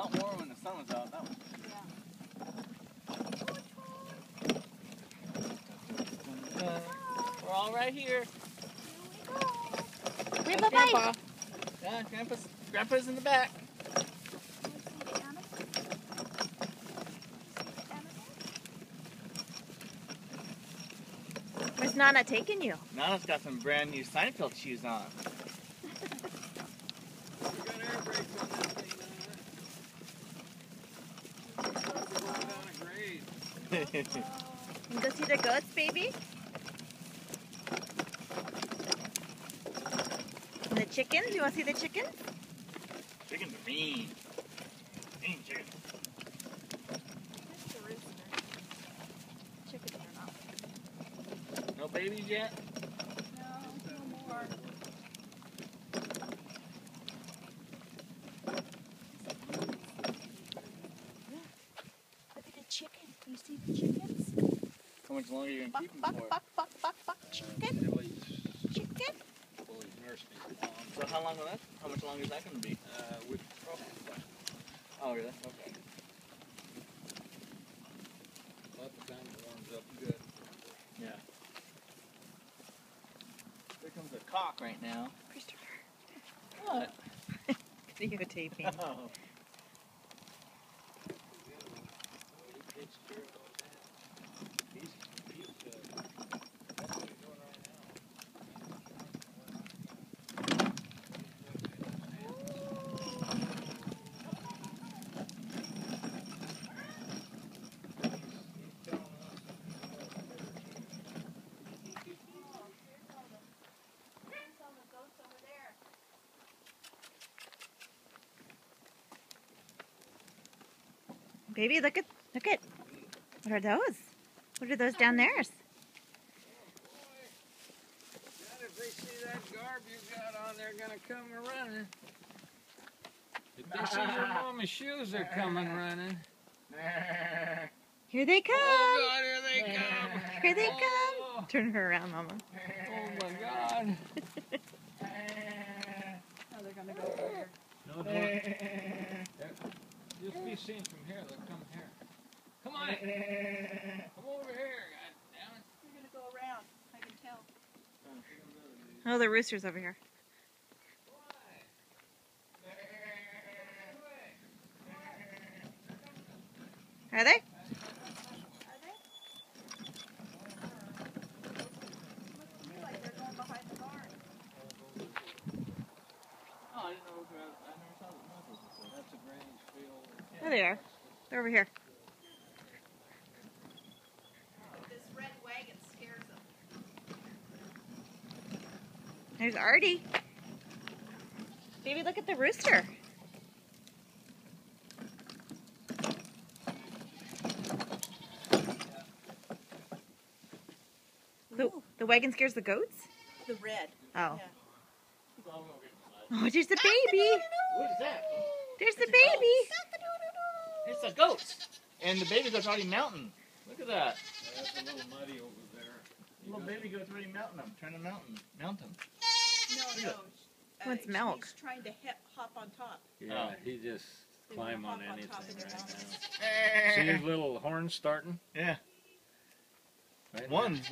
lot more when the sun was out. That was. Yeah. We're all right here. Wait, That's bye-bye. Grandpa. Yeah, Grandpa's in the back. Where's Nana taking you? Nana's got some brand new Seinfeld shoes on. We got air brakes on that thing, Nana. Going down a grade. You go see the goats, baby? And the chickens? You want to see the chickens? Chickens are mean. Mean chickens. Chickens are not. No babies yet? No more. Look at the chicken. You see the chickens? How much longer are you going to Buck, keep them buck, for? buck, buck, buck, buck. Chicken. Chicken. Well, he's nursing him. So how long will that? How much longer is that going to be? With probably Oh, really? Okay. about the time it warms up good. Yeah. Here comes a cock right now. Christopher. What? Videotaping. Oh. That's what he's doing right now. Baby, look at. What are those? What are those down there? Dad, if they see that garb you got on, they're gonna come running. If they see your mama's shoes, they're coming running. Here they come. Oh God, here they come! Here they Oh. come. Turn her around, Mama. Oh my God! Oh, they're gonna go over here. No, don't. Just be seen from here. They'll come here. Come on! Come over here, goddammit! They're gonna go around. I can tell. Oh, the rooster's over here. Are they? Oh, I didn't know. I never saw the muzzles before. That's a granny's field. There they are. They're over here. This red wagon scares them. There's Artie. Baby, look at the rooster. The wagon scares the goats? The red. Oh. Yeah. Oh, there's the baby. What is that? There's the baby. It's a goat. And the baby goat's already mounting. Look at that. That's a little muddy over there. The little baby goat's already mounting them. Trying to mount them. No. Wants milk. He's trying to hop on top. Yeah, he just They climb wanna on hop on anything top of right the mountain. now. See his little horn starting? Yeah. Right One's